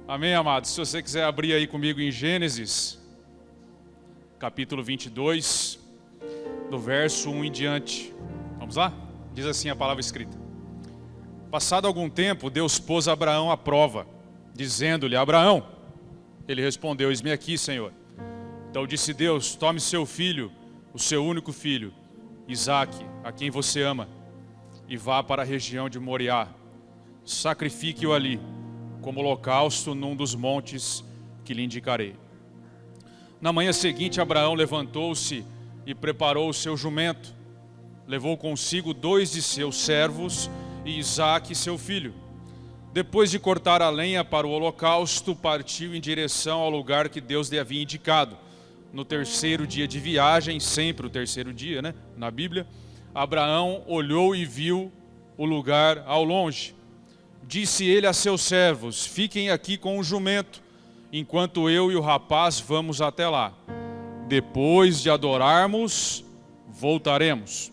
Amém, amados? Se você quiser abrir aí comigo em Gênesis, capítulo 22, do verso 1 em diante. Vamos lá? Diz assim a palavra escrita. Passado algum tempo, Deus pôs Abraão à prova, dizendo-lhe: Abraão. Ele respondeu: eis-me aqui, Senhor. Então disse Deus: tome seu filho, o seu único filho, Isaque, a quem você ama, e vá para a região de Moriá. Sacrifique-o ali, como holocausto num dos montes que lhe indicarei. Na manhã seguinte, Abraão levantou-se e preparou o seu jumento. Levou consigo 2 de seus servos e Isaque, seu filho. Depois de cortar a lenha para o holocausto, partiu em direção ao lugar que Deus lhe havia indicado. No terceiro dia de viagem, sempre o terceiro dia, né, na Bíblia, Abraão olhou e viu o lugar ao longe. Disse ele a seus servos: fiquem aqui com o jumento, enquanto eu e o rapaz vamos até lá. Depois de adorarmos, voltaremos.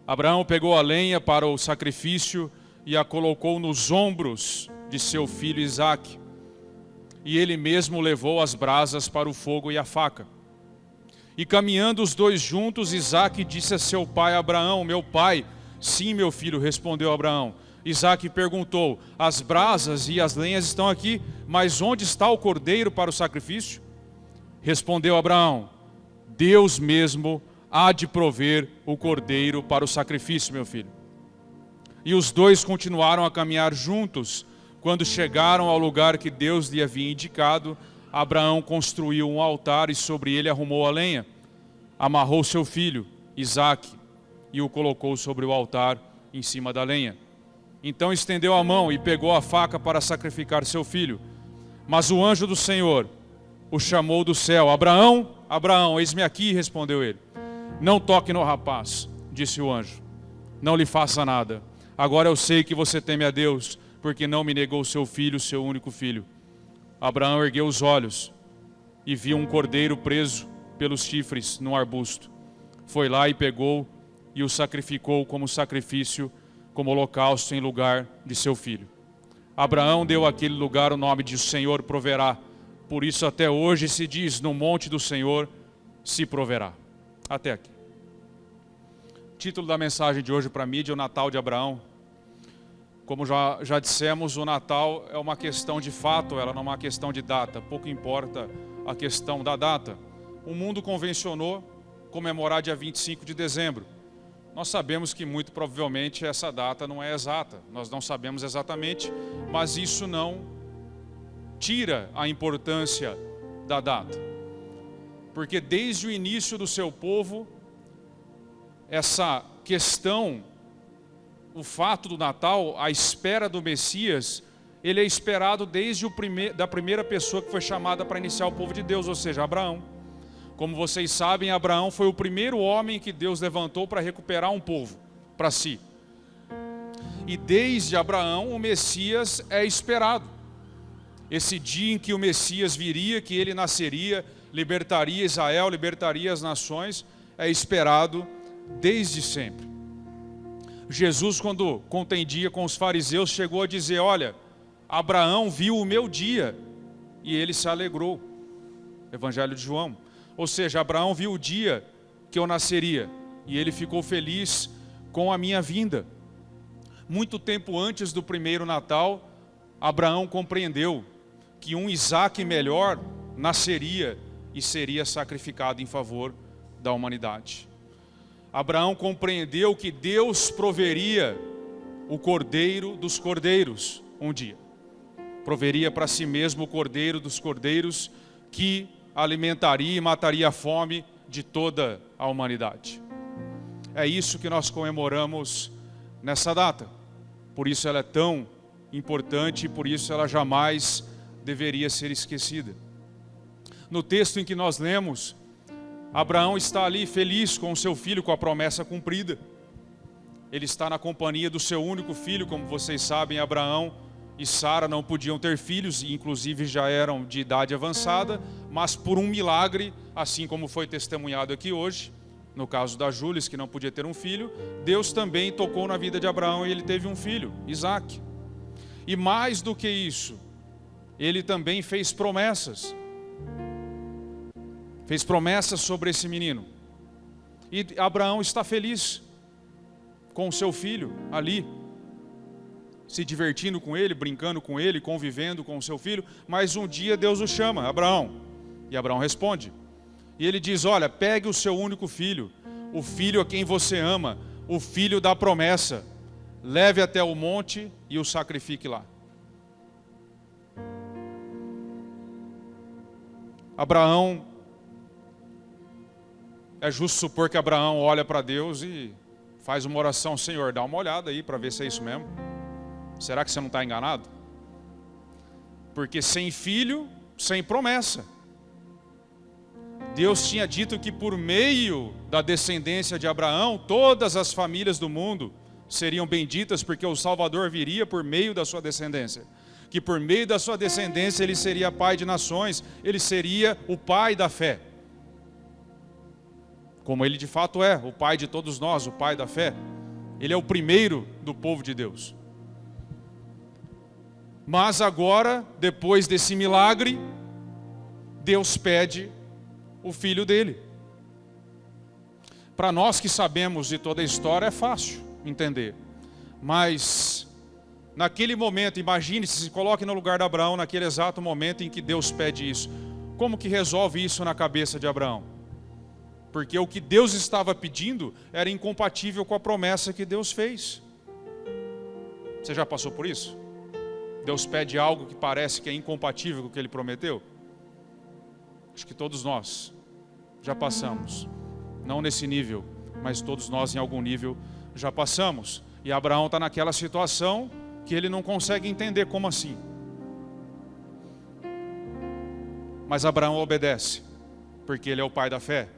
Abraão pegou a lenha para o sacrifício e a colocou nos ombros de seu filho Isaque. E ele mesmo levou as brasas para o fogo e a faca. E caminhando os dois juntos, Isaque disse a seu pai Abraão: meu pai. Sim, meu filho, respondeu Abraão. Isaque perguntou: as brasas e as lenhas estão aqui, mas onde está o cordeiro para o sacrifício? Respondeu Abraão: Deus mesmo há de prover o cordeiro para o sacrifício, meu filho. E os dois continuaram a caminhar juntos. Quando chegaram ao lugar que Deus lhe havia indicado, Abraão construiu um altar e sobre ele arrumou a lenha. Amarrou seu filho, Isaque, e o colocou sobre o altar em cima da lenha. Então estendeu a mão e pegou a faca para sacrificar seu filho. Mas o anjo do Senhor o chamou do céu: Abraão, Abraão, eis-me aqui, respondeu ele. Não toque no rapaz, disse o anjo. Não lhe faça nada. Agora eu sei que você teme a Deus, porque não me negou seu filho, seu único filho. Abraão ergueu os olhos e viu um cordeiro preso pelos chifres num arbusto. Foi lá e pegou e o sacrificou como sacrifício, como holocausto em lugar de seu filho. Abraão deu àquele lugar o nome de: o Senhor proverá. Por isso até hoje se diz: no monte do Senhor se proverá. Até aqui. Título da mensagem de hoje para a mídia: o Natal de Abraão. Como já dissemos, o Natal é uma questão de fato, ela não é uma questão de data. Pouco importa a questão da data. O mundo convencionou comemorar dia 25 de dezembro. Nós sabemos que muito provavelmente essa data não é exata. Nós não sabemos exatamente, mas isso não tira a importância da data. Porque desde o início do seu povo, essa questão, o fato do Natal, a espera do Messias, ele é esperado desde da primeira pessoa que foi chamada para iniciar o povo de Deus, ou seja, Abraão. Como vocês sabem, Abraão foi o primeiro homem que Deus levantou para recuperar um povo para si. E desde Abraão o Messias é esperado. Esse dia em que o Messias viria, que ele nasceria, libertaria Israel, libertaria as nações, é esperado desde sempre. Jesus, quando contendia com os fariseus, chegou a dizer: olha, Abraão viu o meu dia e ele se alegrou. Evangelho de João. Ou seja, Abraão viu o dia que eu nasceria e ele ficou feliz com a minha vinda. Muito tempo antes do primeiro Natal, Abraão compreendeu que um Isaque melhor nasceria e seria sacrificado em favor da humanidade. Abraão compreendeu que Deus proveria o cordeiro dos cordeiros um dia. Proveria para si mesmo o cordeiro dos cordeiros que alimentaria e mataria a fome de toda a humanidade. É isso que nós comemoramos nessa data. Por isso ela é tão importante e por isso ela jamais deveria ser esquecida. No texto em que nós lemos, Abraão está ali feliz com o seu filho, com a promessa cumprida. Ele está na companhia do seu único filho. Como vocês sabem, Abraão e Sara não podiam ter filhos, e inclusive já eram de idade avançada, mas por um milagre, assim como foi testemunhado aqui hoje, no caso da Júlia, que não podia ter um filho, Deus também tocou na vida de Abraão e ele teve um filho, Isaque. E mais do que isso, ele também fez promessas. Fez promessas sobre esse menino. E Abraão está feliz com o seu filho ali, se divertindo com ele, brincando com ele, convivendo com o seu filho. Mas um dia Deus o chama: Abraão. E Abraão responde. E ele diz: olha, pegue o seu único filho, o filho a quem você ama, o filho da promessa, leve até o monte e o sacrifique lá. Abraão, é justo supor que Abraão olha para Deus e faz uma oração: Senhor, dá uma olhada aí para ver se é isso mesmo. Será que você não está enganado? Porque sem filho, sem promessa. Deus tinha dito que por meio da descendência de Abraão, todas as famílias do mundo seriam benditas, porque o Salvador viria por meio da sua descendência. Que por meio da sua descendência ele seria pai de nações, ele seria o pai da fé. Como ele de fato é, o pai de todos nós, o pai da fé. Ele é o primeiro do povo de Deus. Mas agora, depois desse milagre, Deus pede o filho dele. Para nós que sabemos de toda a história é fácil entender. Mas naquele momento, imagine-se, se coloque no lugar de Abraão naquele exato momento em que Deus pede isso. Como que resolve isso na cabeça de Abraão? Porque o que Deus estava pedindo era incompatível com a promessa que Deus fez. Você já passou por isso? Deus pede algo que parece que é incompatível com o que Ele prometeu? Acho que todos nós já passamos. Não nesse nível, mas todos nós em algum nível já passamos. E Abraão está naquela situação que ele não consegue entender como assim. Mas Abraão obedece, porque ele é o pai da fé.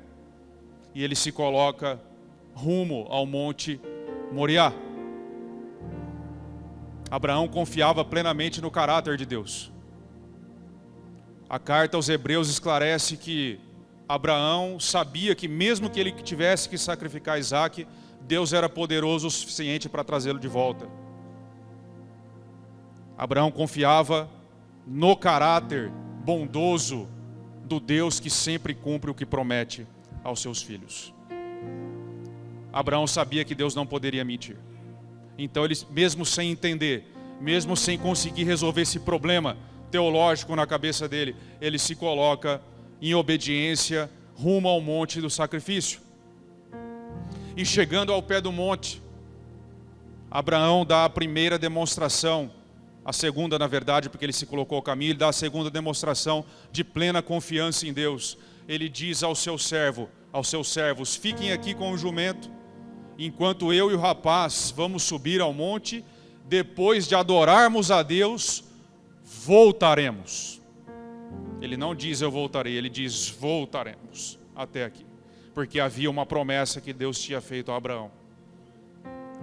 E ele se coloca rumo ao monte Moriá. Abraão confiava plenamente no caráter de Deus. A carta aos Hebreus esclarece que Abraão sabia que mesmo que ele tivesse que sacrificar Isaque, Deus era poderoso o suficiente para trazê-lo de volta. Abraão confiava no caráter bondoso do Deus que sempre cumpre o que promete aos seus filhos. Abraão sabia que Deus não poderia mentir. Então ele, mesmo sem entender, mesmo sem conseguir resolver esse problema teológico na cabeça dele, ele se coloca em obediência rumo ao monte do sacrifício. E chegando ao pé do monte, Abraão dá a primeira demonstração, a segunda na verdade, porque ele se colocou ao caminho, ele dá a segunda demonstração de plena confiança em Deus. Ele diz ao seu servo, aos seus servos: fiquem aqui com o jumento, enquanto eu e o rapaz vamos subir ao monte, depois de adorarmos a Deus, voltaremos. Ele não diz eu voltarei, ele diz voltaremos até aqui. Porque havia uma promessa que Deus tinha feito a Abraão.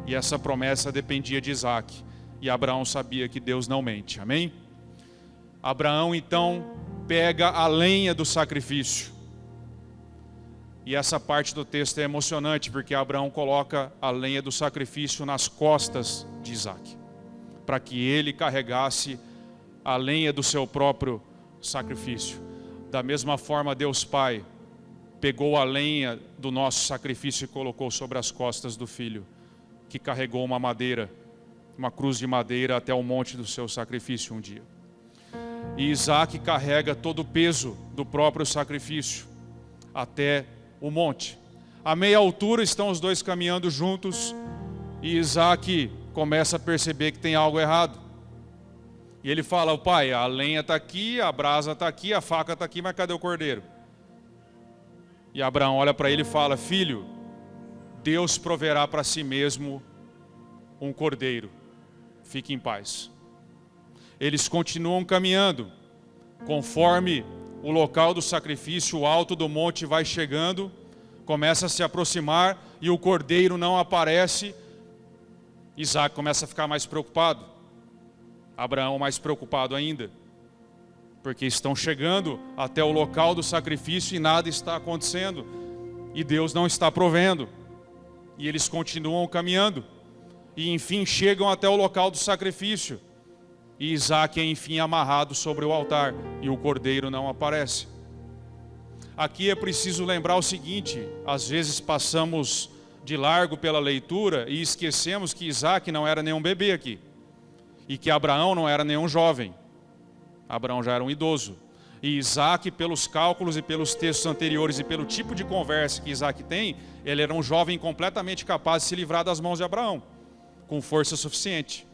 E essa promessa dependia de Isaque. E Abraão sabia que Deus não mente, amém? Abraão então pega a lenha do sacrifício. E essa parte do texto é emocionante, porque Abraão coloca a lenha do sacrifício nas costas de Isaque, para que ele carregasse a lenha do seu próprio sacrifício. Da mesma forma, Deus Pai pegou a lenha do nosso sacrifício e colocou sobre as costas do Filho, que carregou uma madeira, uma cruz de madeira até o monte do seu sacrifício um dia. E Isaque carrega todo o peso do próprio sacrifício até o monte. A meia altura estão os dois caminhando juntos e Isaque começa a perceber que tem algo errado. E ele fala: pai, a lenha está aqui, a brasa está aqui, a faca está aqui, mas cadê o cordeiro? E Abraão olha para ele e fala: filho, Deus proverá para si mesmo um cordeiro, fique em paz. Eles continuam caminhando, conforme o local do sacrifício, o alto do monte vai chegando, começa a se aproximar e o cordeiro não aparece. Isaque começa a ficar mais preocupado, Abraão mais preocupado ainda, porque estão chegando até o local do sacrifício e nada está acontecendo, e Deus não está provendo, e eles continuam caminhando, e enfim chegam até o local do sacrifício, e Isaque é enfim amarrado sobre o altar, e o cordeiro não aparece. Aqui é preciso lembrar o seguinte: às vezes passamos de largo pela leitura e esquecemos que Isaque não era nenhum bebê aqui, e que Abraão não era nenhum jovem. Abraão já era um idoso. E Isaque, pelos cálculos e pelos textos anteriores e pelo tipo de conversa que Isaque tem, ele era um jovem completamente capaz de se livrar das mãos de Abraão, com força suficiente.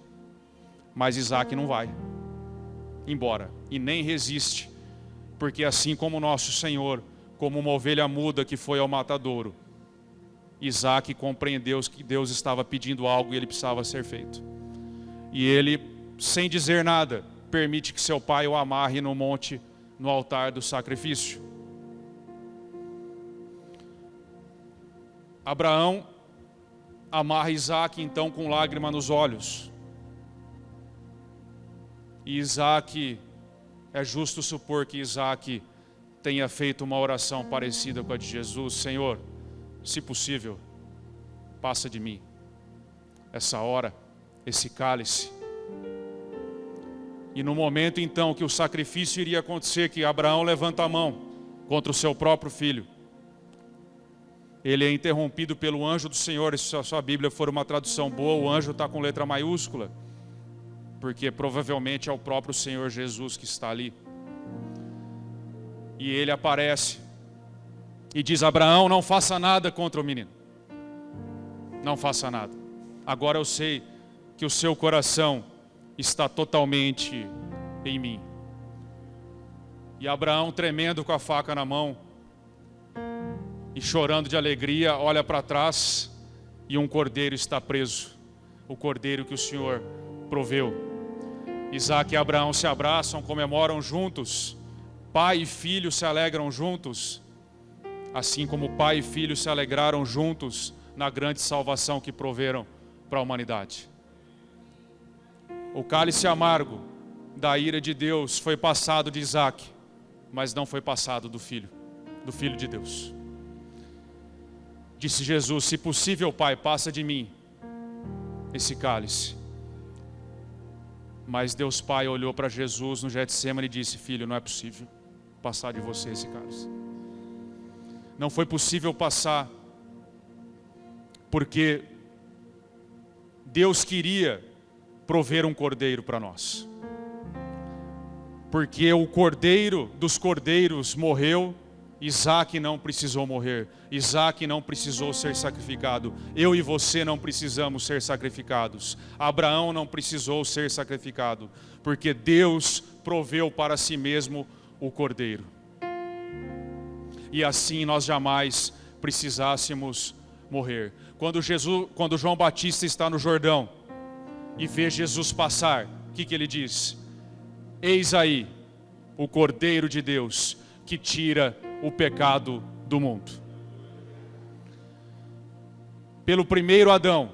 Mas Isaque não vai embora e nem resiste, porque assim como nosso Senhor, como uma ovelha muda que foi ao matadouro, Isaque compreendeu que Deus estava pedindo algo e ele precisava ser feito. E ele, sem dizer nada, permite que seu pai o amarre no monte, no altar do sacrifício. Abraão amarra Isaque então com lágrima nos olhos. E Isaque, é justo supor que Isaque tenha feito uma oração parecida com a de Jesus: Senhor, se possível, passa de mim essa hora, esse cálice. E no momento então que o sacrifício iria acontecer, que Abraão levanta a mão contra o seu próprio filho, ele é interrompido pelo anjo do Senhor. Se a sua Bíblia for uma tradução boa, o anjo está com letra maiúscula, porque provavelmente é o próprio Senhor Jesus que está ali. E ele aparece e diz: Abraão, não faça nada contra o menino. Não faça nada. Agora eu sei que o seu coração está totalmente em mim. E Abraão, tremendo com a faca na mão e chorando de alegria, olha para trás e um cordeiro está preso. O cordeiro que o Senhor proveu. Isaque e Abraão se abraçam, comemoram juntos. Pai e filho se alegram juntos, assim como pai e filho se alegraram juntos na grande salvação que proveram para a humanidade. O cálice amargo da ira de Deus foi passado de Isaque, mas não foi passado do Filho de Deus. Disse Jesus: se possível, Pai, passa de mim esse cálice. Mas Deus Pai olhou para Jesus no Getsêmani e disse: filho, não é possível passar de você esse cálice. Não foi possível passar, porque Deus queria prover um cordeiro para nós. Porque o cordeiro dos cordeiros morreu, Isaque não precisou morrer, Isaque não precisou ser sacrificado. Eu e você não precisamos ser sacrificados. Abraão não precisou ser sacrificado, porque Deus proveu para si mesmo o cordeiro. E assim nós jamais precisássemos morrer. Quando João Batista está no Jordão e vê Jesus passar, o que ele diz? Eis aí o Cordeiro de Deus que tira o pecado do mundo. Pelo primeiro Adão,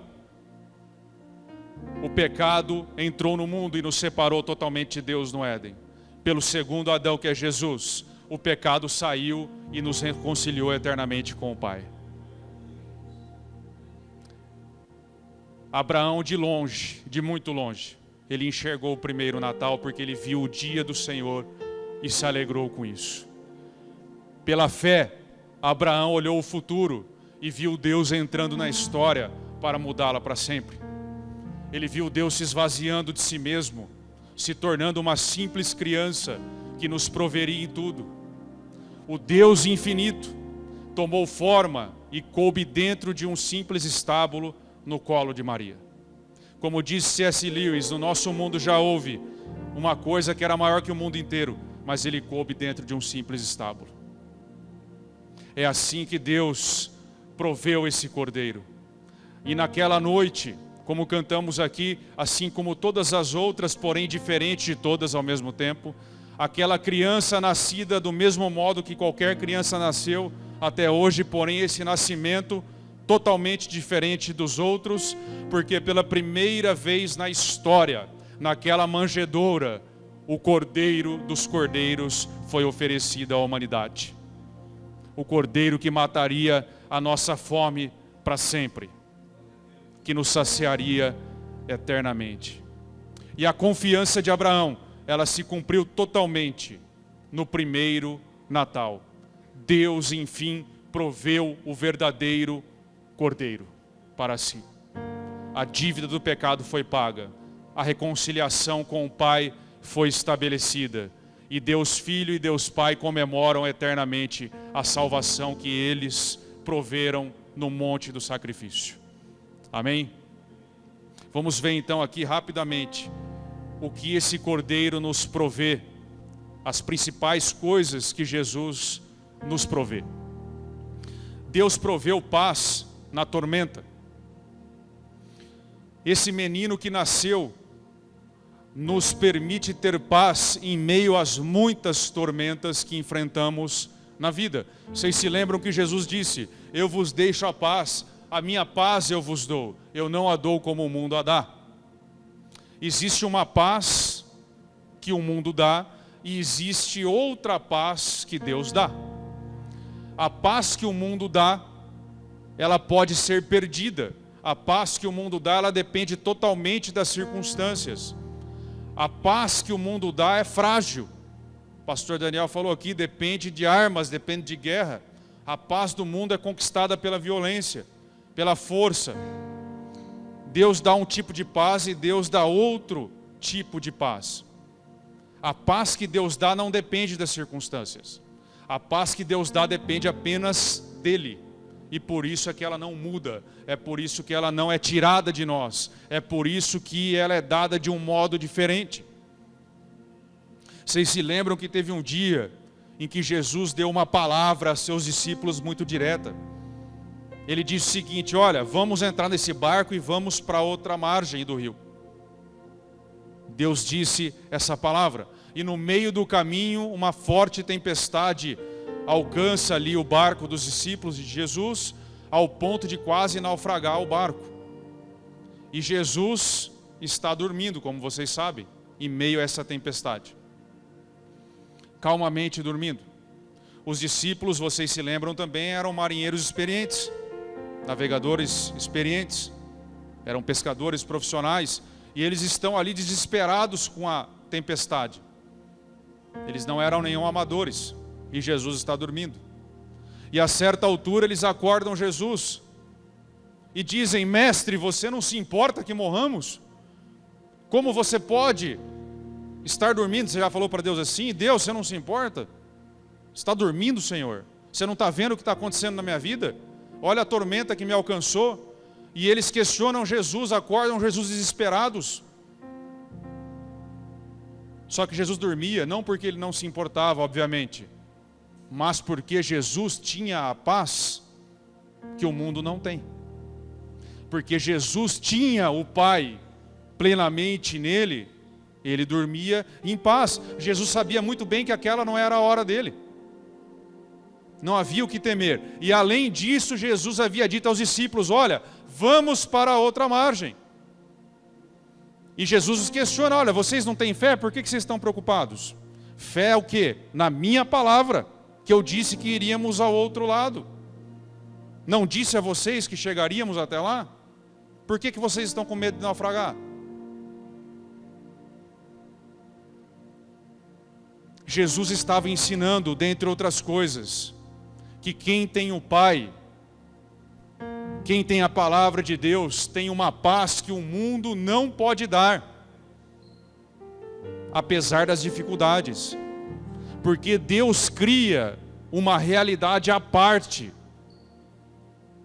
o pecado entrou no mundo e nos separou totalmente de Deus no Éden. Pelo segundo Adão, que é Jesus, o pecado saiu e nos reconciliou eternamente com o Pai. Abraão, de longe, de muito longe, ele enxergou o primeiro Natal porque ele viu o dia do Senhor e se alegrou com isso. Pela fé, Abraão olhou o futuro e viu Deus entrando na história para mudá-la para sempre. Ele viu Deus se esvaziando de si mesmo, se tornando uma simples criança que nos proveria em tudo. O Deus infinito tomou forma e coube dentro de um simples estábulo no colo de Maria. Como disse C.S. Lewis, no nosso mundo já houve uma coisa que era maior que o mundo inteiro, mas ele coube dentro de um simples estábulo. É assim que Deus proveu esse cordeiro. E naquela noite, como cantamos aqui, assim como todas as outras, porém diferentes de todas ao mesmo tempo, aquela criança nascida do mesmo modo que qualquer criança nasceu até hoje, porém esse nascimento totalmente diferente dos outros, porque pela primeira vez na história, naquela manjedoura, o Cordeiro dos Cordeiros foi oferecido à humanidade. O Cordeiro que mataria a nossa fome para sempre, que nos saciaria eternamente. E a confiança de Abraão, ela se cumpriu totalmente no primeiro Natal. Deus, enfim, proveu o verdadeiro Cordeiro para si. A dívida do pecado foi paga. A reconciliação com o Pai foi estabelecida. E Deus Filho e Deus Pai comemoram eternamente a salvação que eles proveram no monte do sacrifício. Amém? Vamos ver então aqui rapidamente o que esse Cordeiro nos provê, as principais coisas que Jesus nos provê. Deus proveu paz na tormenta. Esse menino que nasceu nos permite ter paz em meio às muitas tormentas que enfrentamos na vida. Vocês se lembram que Jesus disse: eu vos deixo a minha paz eu vos dou, eu não a dou como o mundo a dá. Existe uma paz que o mundo dá e existe outra paz que Deus dá. A paz que o mundo dá, ela pode ser perdida. A paz que o mundo dá, ela depende totalmente das circunstâncias. A paz que o mundo dá é frágil. O pastor Daniel falou aqui, depende de armas, depende de guerra. A paz do mundo é conquistada pela violência, pela força. Deus dá um tipo de paz e Deus dá outro tipo de paz. A paz que Deus dá não depende das circunstâncias. A paz que Deus dá depende apenas dEle. E por isso é que ela não muda. É por isso que ela não é tirada de nós. É por isso que ela é dada de um modo diferente. Vocês se lembram que teve um dia em que Jesus deu uma palavra a seus discípulos muito direta. Ele disse o seguinte: olha, vamos entrar nesse barco e vamos para outra margem do rio. Deus disse essa palavra. E no meio do caminho, uma forte tempestade alcança ali o barco dos discípulos de Jesus, ao ponto de quase naufragar o barco. E Jesus está dormindo, como vocês sabem, em meio a essa tempestade. Calmamente dormindo. Os discípulos, vocês se lembram também, eram marinheiros experientes, navegadores experientes, eram pescadores profissionais, e eles estão ali desesperados com a tempestade. Eles não eram nenhum amadores, e Jesus está dormindo. E a certa altura eles acordam Jesus e dizem: mestre, você não se importa que morramos? Como você pode estar dormindo? Você já falou para Deus assim: Deus, você não se importa? Você está dormindo, Senhor? Você não está vendo o que está acontecendo na minha vida? Olha a tormenta que me alcançou. E eles questionam Jesus, acordam Jesus desesperados. Só que Jesus dormia, não porque ele não se importava, obviamente, mas porque Jesus tinha a paz que o mundo não tem. Porque Jesus tinha o Pai plenamente nele, ele dormia em paz. Jesus sabia muito bem que aquela não era a hora dele. Não havia o que temer. E além disso, Jesus havia dito aos discípulos: olha, vamos para a outra margem. E Jesus os questiona: olha, vocês não têm fé? Por que vocês estão preocupados? Fé é o quê? Na minha palavra, que eu disse que iríamos ao outro lado. Não disse a vocês que chegaríamos até lá? Por que vocês estão com medo de naufragar? Jesus estava ensinando, dentre outras coisas, que quem tem o Pai, quem tem a palavra de Deus, tem uma paz que o mundo não pode dar, apesar das dificuldades. Porque Deus cria uma realidade à parte,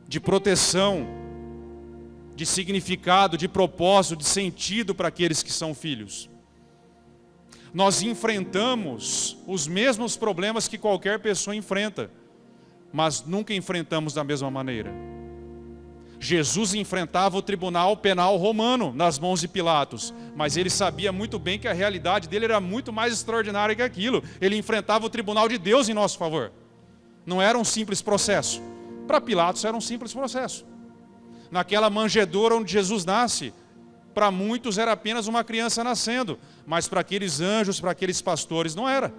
de proteção, de significado, de propósito, de sentido para aqueles que são filhos. Nós enfrentamos os mesmos problemas que qualquer pessoa enfrenta, mas nunca enfrentamos da mesma maneira. Jesus enfrentava o tribunal penal romano nas mãos de Pilatos, mas ele sabia muito bem que a realidade dele era muito mais extraordinária que aquilo. Ele enfrentava o tribunal de Deus em nosso favor. Não era um simples processo. Para Pilatos era um simples processo. Naquela manjedoura onde Jesus nasce, para muitos era apenas uma criança nascendo, mas para aqueles anjos, para aqueles pastores não era.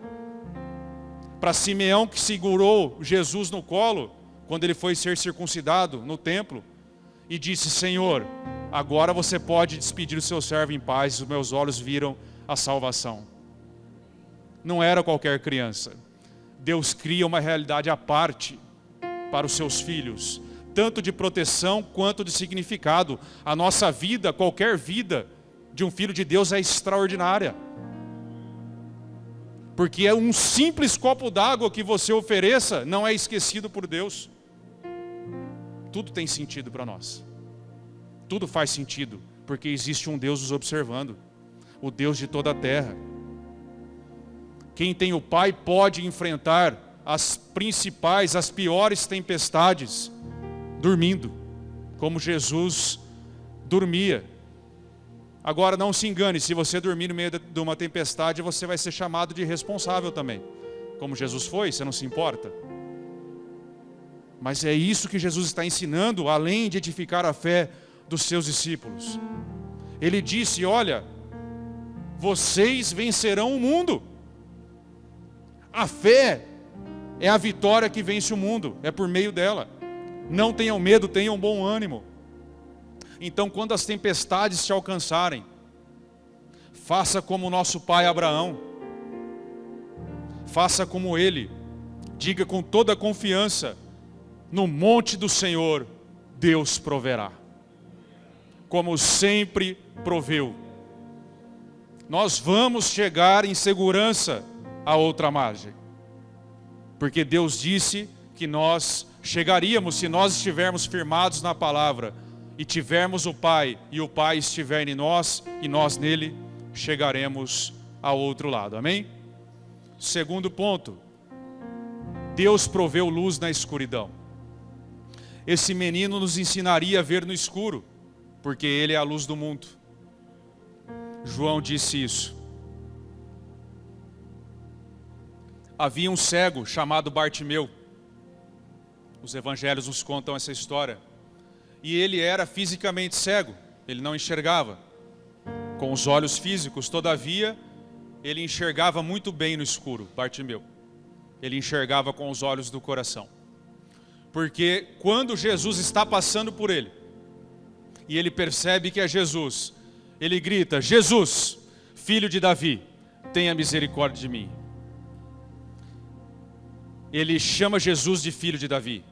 Para Simeão, que segurou Jesus no colo quando ele foi ser circuncidado no templo, e disse: Senhor, agora você pode despedir o seu servo em paz, os meus olhos viram a salvação. Não era qualquer criança. Deus cria uma realidade à parte para os seus filhos, tanto de proteção quanto de significado. A nossa vida, qualquer vida de um filho de Deus é extraordinária. Porque é um simples copo d'água que você ofereça, não é esquecido por Deus. Tudo tem sentido para nós. Tudo faz sentido, porque existe um Deus nos observando, o Deus de toda a terra. Quem tem o Pai pode enfrentar as principais, as piores tempestades, dormindo, como Jesus dormia. Agora não se engane, se você dormir no meio de uma tempestade, você vai ser chamado de irresponsável também. Como Jesus foi, você não se importa? Mas é isso que Jesus está ensinando, além de edificar a fé dos seus discípulos. Ele disse, olha, vocês vencerão o mundo. A fé é a vitória que vence o mundo, é por meio dela. Não tenham medo, tenham bom ânimo. Então, quando as tempestades te alcançarem, faça como o nosso pai Abraão. Faça como ele. Diga com toda a confiança, no monte do Senhor, Deus proverá. Como sempre proveu. Nós vamos chegar em segurança a outra margem. Porque Deus disse que nós chegaríamos se nós estivermos firmados na palavra e tivermos o Pai e o Pai estiver em nós e nós nele, chegaremos ao outro lado. Amém? Segundo ponto, Deus proveu luz na escuridão. Esse menino nos ensinaria a ver no escuro, porque ele é a luz do mundo. João disse isso. Havia um cego chamado Bartimeu. Os evangelhos nos contam essa história. E ele era fisicamente cego, ele não enxergava com os olhos físicos, todavia, ele enxergava muito bem no escuro, Bartimeu. Ele enxergava com os olhos do coração. Porque quando Jesus está passando por ele, e ele percebe que é Jesus, ele grita, Jesus, filho de Davi, tenha misericórdia de mim. Ele chama Jesus de filho de Davi.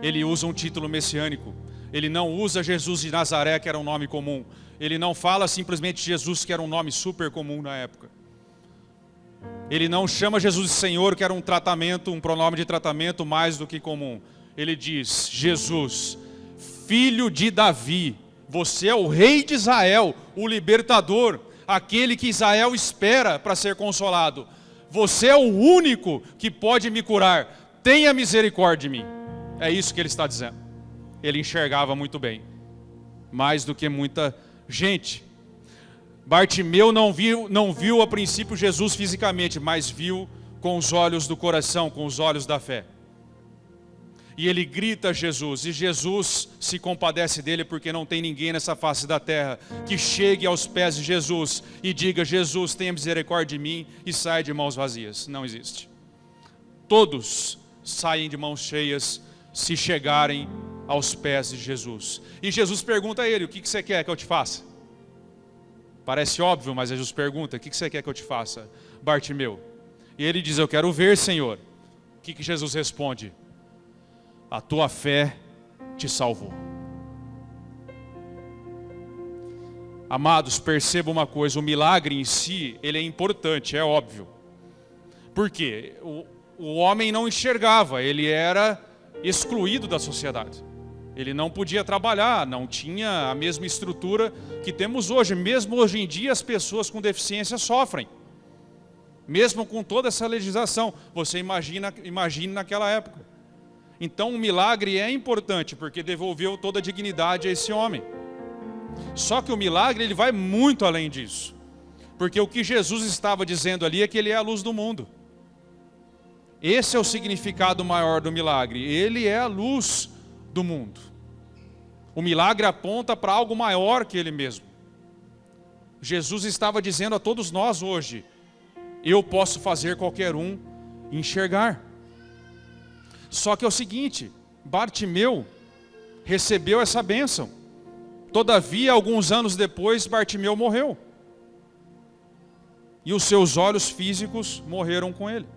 Ele usa um título messiânico. Ele não usa Jesus de Nazaré, que era um nome comum. Ele não fala simplesmente Jesus, que era um nome super comum na época. Ele não chama Jesus de Senhor, que era um pronome de tratamento mais do que comum. Ele diz, Jesus, filho de Davi, você é o rei de Israel, o libertador, aquele que Israel espera para ser consolado. Você é o único que pode me curar, tenha misericórdia de mim. É isso que ele está dizendo. Ele enxergava muito bem, mais do que muita gente. Bartimeu não viu a princípio Jesus fisicamente, mas viu com os olhos do coração, com os olhos da fé. E ele grita a Jesus, e Jesus se compadece dele, porque não tem ninguém nessa face da terra que chegue aos pés de Jesus e diga, Jesus, tenha misericórdia de mim, e saia de mãos vazias. Não existe. Todos saem de mãos cheias se chegarem aos pés de Jesus. E Jesus pergunta a ele, o que você quer que eu te faça? Parece óbvio, mas Jesus pergunta, o que você quer que eu te faça, Bartimeu? E ele diz, eu quero ver, Senhor. O que Jesus responde? A tua fé te salvou. Amados, perceba uma coisa, o milagre em si, ele é importante, é óbvio. Por quê? O homem não enxergava, ele era excluído da sociedade. Ele não podia trabalhar, não tinha a mesma estrutura que temos hoje. Mesmo hoje em dia as pessoas com deficiência sofrem. Mesmo com toda essa legislação, você imagine naquela época. Então o milagre é importante, porque devolveu toda a dignidade a esse homem. Só que o milagre ele vai muito além disso. Porque o que Jesus estava dizendo ali é que ele é a luz do mundo. Esse é o significado maior do milagre. Ele é a luz do mundo. O milagre aponta para algo maior que ele mesmo. Jesus estava dizendo a todos nós hoje, eu posso fazer qualquer um enxergar. Só que é o seguinte, Bartimeu recebeu essa bênção. Todavia, alguns anos depois, Bartimeu morreu. E os seus olhos físicos morreram com ele.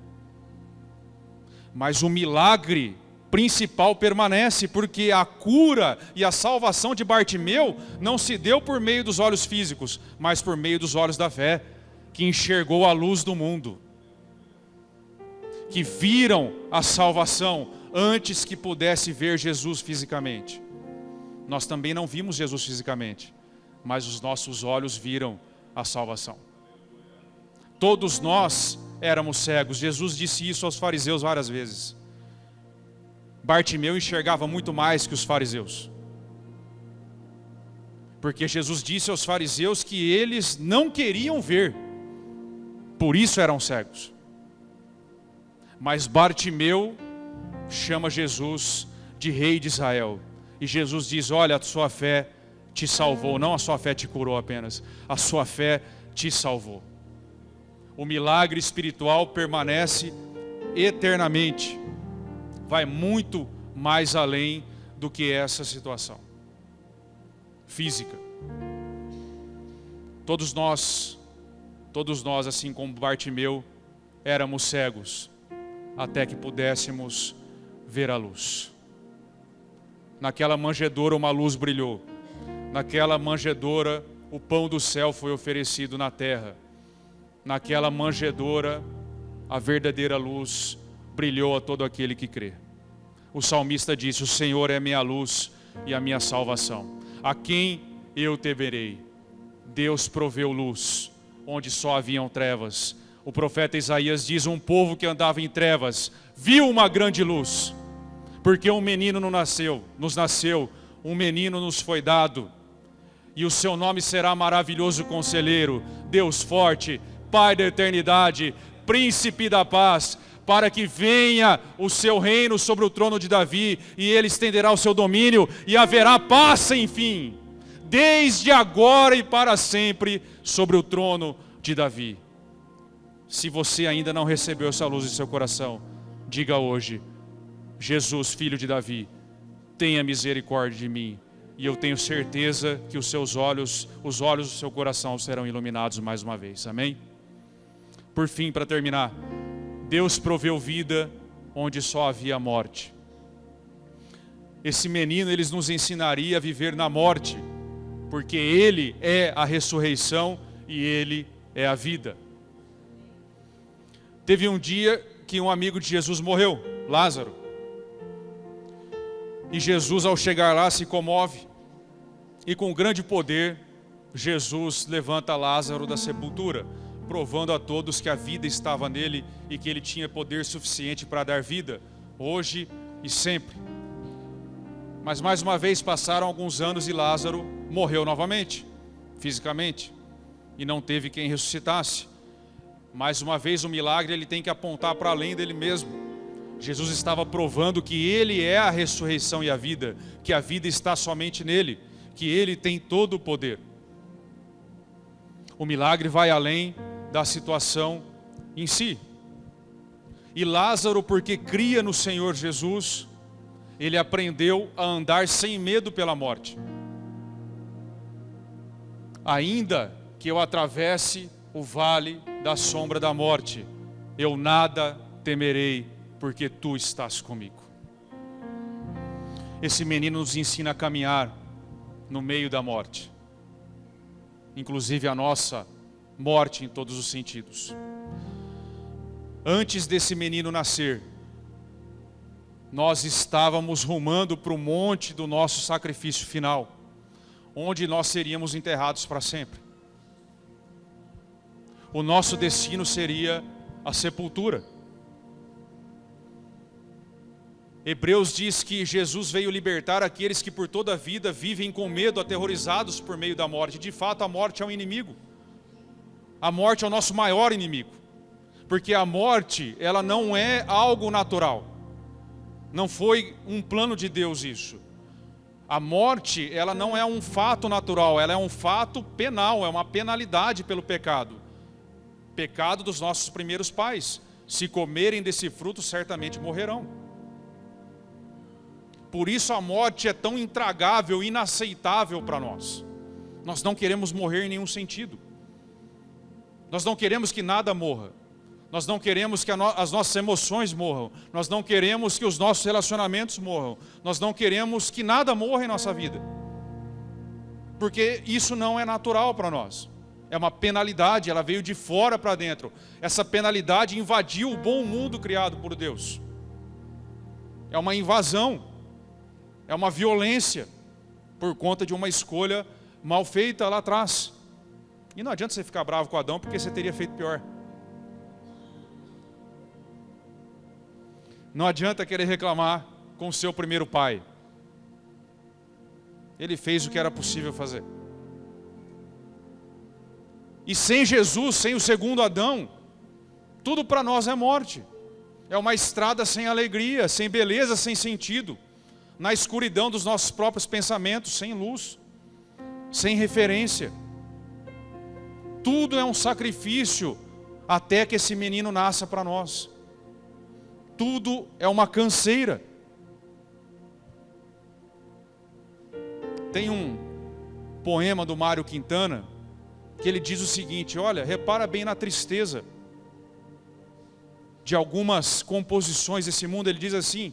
Mas o milagre principal permanece, porque a cura e a salvação de Bartimeu não se deu por meio dos olhos físicos, mas por meio dos olhos da fé, que enxergou a luz do mundo, que viram a salvação antes que pudesse ver Jesus fisicamente. Nós também não vimos Jesus fisicamente, mas os nossos olhos viram a salvação. Todos nós éramos cegos. Jesus disse isso aos fariseus várias vezes. Bartimeu enxergava muito mais que os fariseus, porque Jesus disse aos fariseus que eles não queriam ver, por isso eram cegos. Mas Bartimeu chama Jesus de Rei de Israel, e Jesus diz: olha, a sua fé te salvou. Não a sua fé te curou apenas, a sua fé te salvou. O milagre espiritual permanece eternamente, vai muito mais além do que essa situação física. Todos nós, assim como Bartimeu, éramos cegos, até que pudéssemos ver a luz. Naquela manjedoura uma luz brilhou. Naquela manjedoura o pão do céu foi oferecido na terra. Naquela manjedoura a verdadeira luz brilhou a todo aquele que crê. O salmista disse: o Senhor é minha luz e a minha salvação. A quem eu temerei? Deus proveu luz onde só haviam trevas. O profeta Isaías diz: um povo que andava em trevas viu uma grande luz, porque um menino nos nasceu, um menino nos foi dado, e o seu nome será Maravilhoso Conselheiro, Deus Forte, Pai da Eternidade, Príncipe da Paz, para que venha o seu reino sobre o trono de Davi, e ele estenderá o seu domínio, e haverá paz sem fim, desde agora e para sempre, sobre o trono de Davi. Se você ainda não recebeu essa luz em seu coração, diga hoje: Jesus, filho de Davi, tenha misericórdia de mim, e eu tenho certeza que os olhos do seu coração serão iluminados mais uma vez. Amém? Por fim, para terminar, Deus proveu vida onde só havia morte. Esse menino, ele nos ensinaria a viver na morte, porque ele é a ressurreição e ele é a vida. Teve um dia que um amigo de Jesus morreu, Lázaro. E Jesus, ao chegar lá, se comove. E com grande poder, Jesus levanta Lázaro da sepultura, provando a todos que a vida estava nele e que ele tinha poder suficiente para dar vida, hoje e sempre. Mas mais uma vez passaram alguns anos e Lázaro morreu novamente, fisicamente, e não teve quem ressuscitasse. Mais uma vez o milagre ele tem que apontar para além dele mesmo. Jesus estava provando que ele é a ressurreição e a vida, que a vida está somente nele, que ele tem todo o poder. O milagre vai além da situação em si. E Lázaro, porque cria no Senhor Jesus, ele aprendeu a andar sem medo pela morte. Ainda que eu atravesse o vale da sombra da morte, eu nada temerei, porque tu estás comigo. Esse menino nos ensina a caminhar no meio da morte, inclusive a nossa morte em todos os sentidos. Antes desse menino nascer, nós estávamos rumando para o monte do nosso sacrifício final, onde nós seríamos enterrados para sempre. O nosso destino seria a sepultura. Hebreus diz que Jesus veio libertar aqueles que por toda a vida vivem com medo, aterrorizados por meio da morte. De fato, a morte é um inimigo. A morte é o nosso maior inimigo. Porque a morte, ela não é algo natural. Não foi um plano de Deus isso. A morte, ela não é um fato natural, ela é um fato penal, é uma penalidade pelo pecado. Pecado dos nossos primeiros pais. Se comerem desse fruto, certamente morrerão. Por isso a morte é tão intragável, inaceitável para nós. Nós não queremos morrer em nenhum sentido. Nós não queremos que nada morra. Nós não queremos que as nossas emoções morram. Nós não queremos que os nossos relacionamentos morram. Nós não queremos que nada morra em nossa vida. Porque isso não é natural para nós. É uma penalidade, ela veio de fora para dentro. Essa penalidade invadiu o bom mundo criado por Deus. É uma invasão. É uma violência. Por conta de uma escolha mal feita lá atrás. E não adianta você ficar bravo com Adão, porque você teria feito pior. Não adianta querer reclamar com o seu primeiro pai. Ele fez o que era possível fazer. E sem Jesus, sem o segundo Adão, tudo para nós é morte. É uma estrada sem alegria, sem beleza, sem sentido. Na escuridão dos nossos próprios pensamentos, sem luz, sem referência. Tudo é um sacrifício até que esse menino nasça para nós. Tudo é uma canseira. Tem um poema do Mário Quintana que ele diz o seguinte: olha, repara bem na tristeza de algumas composições desse mundo. Ele diz assim: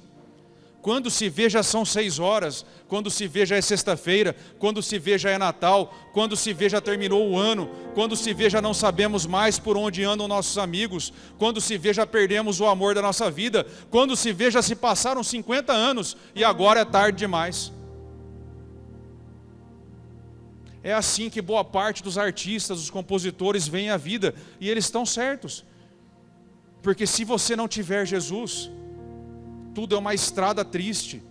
quando se vê já são 6 horas, quando se vê já é sexta-feira, quando se vê já é Natal, quando se vê já terminou o ano, quando se vê já não sabemos mais por onde andam nossos amigos, quando se vê já perdemos o amor da nossa vida, quando se vê já se passaram 50 anos e agora é tarde demais. É assim que boa parte dos artistas, dos compositores veem a vida, e eles estão certos. Porque se você não tiver Jesus, tudo é uma estrada triste,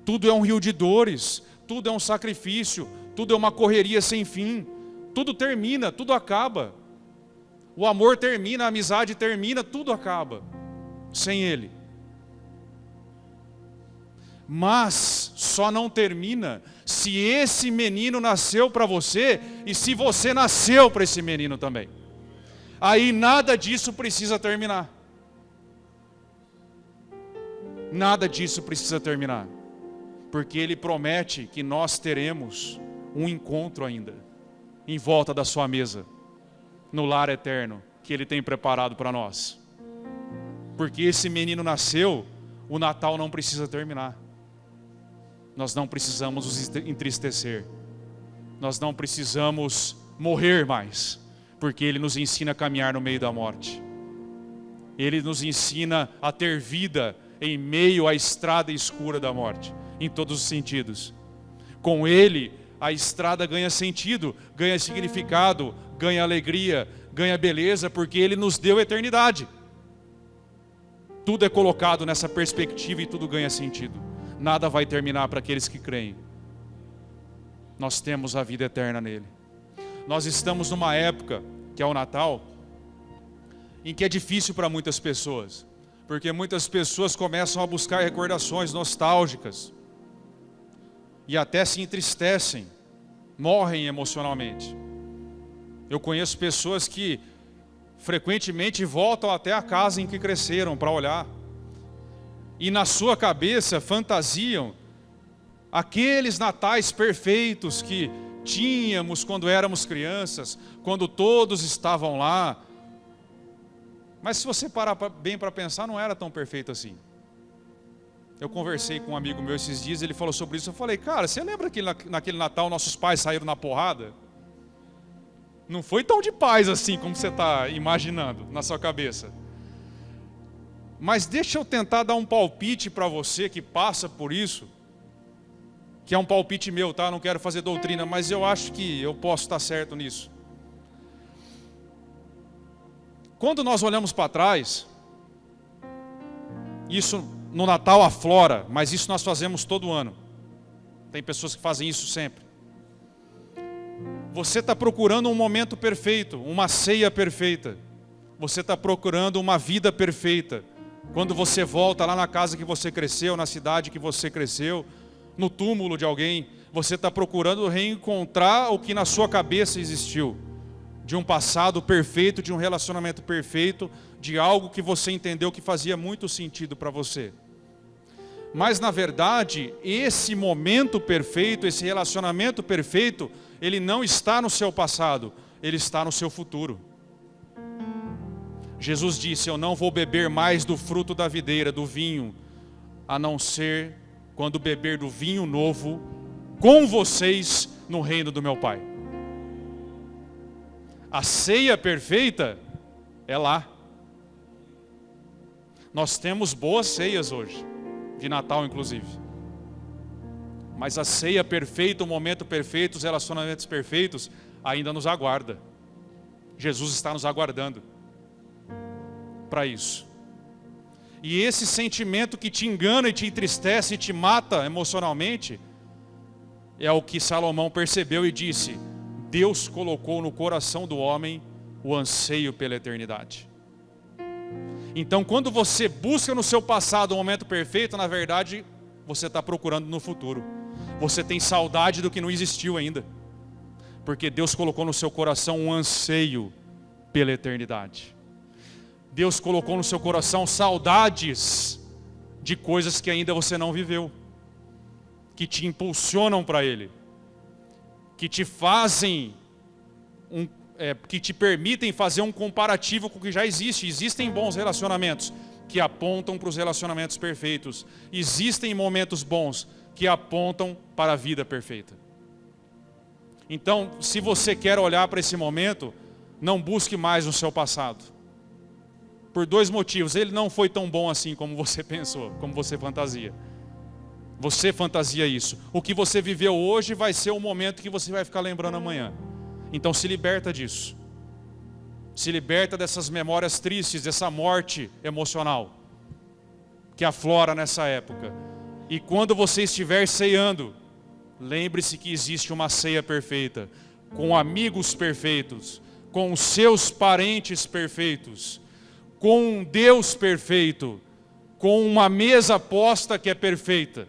tudo é um rio de dores, tudo é um sacrifício, tudo é uma correria sem fim, tudo termina, tudo acaba. O amor termina, a amizade termina, tudo acaba sem Ele. Mas só não termina se esse menino nasceu para você e se você nasceu para esse menino também. Aí nada disso precisa terminar. Nada disso precisa terminar. Porque Ele promete que nós teremos um encontro ainda, em volta da sua mesa, no lar eterno que Ele tem preparado para nós. Porque esse menino nasceu, o Natal não precisa terminar. Nós não precisamos nos entristecer. Nós não precisamos morrer mais, porque Ele nos ensina a caminhar no meio da morte. Ele nos ensina a ter vida em meio à estrada escura da morte, em todos os sentidos. Com Ele, a estrada ganha sentido, ganha significado, ganha alegria, ganha beleza, porque Ele nos deu eternidade. Tudo é colocado nessa perspectiva e tudo ganha sentido. Nada vai terminar para aqueles que creem. Nós temos a vida eterna nele. Nós estamos numa época, que é o Natal, em que é difícil para muitas pessoas. Porque muitas pessoas começam a buscar recordações nostálgicas. E até se entristecem, morrem emocionalmente. Eu conheço pessoas que frequentemente voltam até a casa em que cresceram para olhar. E na sua cabeça fantasiam aqueles natais perfeitos que tínhamos quando éramos crianças, quando todos estavam lá. Mas se você parar bem para pensar, não era tão perfeito assim. Eu conversei com um amigo meu esses dias, ele falou sobre isso. Eu falei: cara, você lembra que naquele Natal nossos pais saíram na porrada? Não foi tão de paz assim como você está imaginando na sua cabeça. Mas deixa eu tentar dar um palpite para você que passa por isso, que é um palpite meu, tá? Não quero fazer doutrina, mas eu acho que eu posso estar certo nisso. Quando nós olhamos para trás, isso no Natal aflora, mas isso nós fazemos todo ano. Tem pessoas que fazem isso sempre. Você está procurando um momento perfeito, uma ceia perfeita. Você está procurando uma vida perfeita. Quando você volta lá na casa que você cresceu, na cidade que você cresceu, no túmulo de alguém, você está procurando reencontrar o que na sua cabeça existiu. De um passado perfeito, de um relacionamento perfeito, de algo que você entendeu que fazia muito sentido para você. Mas na verdade, esse momento perfeito, esse relacionamento perfeito, ele não está no seu passado, ele está no seu futuro. Jesus disse: eu não vou beber mais do fruto da videira, do vinho, a não ser quando beber do vinho novo com vocês no reino do meu Pai. A ceia perfeita é lá. Nós temos boas ceias hoje, de Natal inclusive. Mas a ceia perfeita, o momento perfeito, os relacionamentos perfeitos ainda nos aguarda. Jesus está nos aguardando para isso. E esse sentimento que te engana e te entristece e te mata emocionalmente, é o que Salomão percebeu e disse: Deus colocou no coração do homem o anseio pela eternidade. Então quando você busca no seu passado o momento perfeito, na verdade você está procurando no futuro. Você tem saudade do que não existiu ainda. Porque Deus colocou no seu coração um anseio pela eternidade. Deus colocou no seu coração saudades de coisas que ainda você não viveu, que te impulsionam para Ele, que te fazem, que te permitem fazer um comparativo com o que já existe. Existem bons relacionamentos que apontam para os relacionamentos perfeitos. Existem momentos bons que apontam para a vida perfeita. Então, se você quer olhar para esse momento, não busque mais no seu passado. Por dois motivos: ele não foi tão bom assim como você pensou, como você fantasia. Você fantasia isso. O que você viveu hoje vai ser o momento que você vai ficar lembrando amanhã. Então se liberta disso. Se liberta dessas memórias tristes, dessa morte emocional que aflora nessa época. E quando você estiver ceando, lembre-se que existe uma ceia perfeita, com amigos perfeitos, com os seus parentes perfeitos, com um Deus perfeito, com uma mesa posta que é perfeita,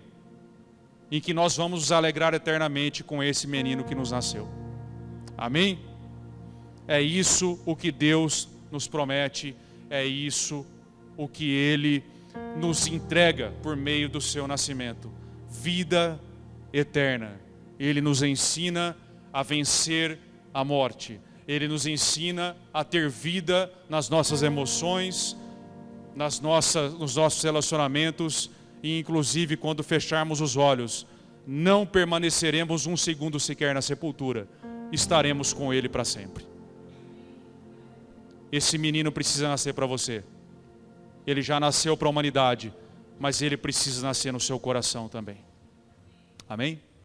em que nós vamos nos alegrar eternamente com esse menino que nos nasceu. Amém? É isso o que Deus nos promete, é isso o que Ele nos entrega por meio do seu nascimento. Vida eterna. Ele nos ensina a vencer a morte. Ele nos ensina a ter vida nas nossas emoções, nos nossos relacionamentos, e inclusive quando fecharmos os olhos, não permaneceremos um segundo sequer na sepultura. Estaremos com Ele para sempre. Esse menino precisa nascer para você. Ele já nasceu para a humanidade, mas ele precisa nascer no seu coração também. Amém?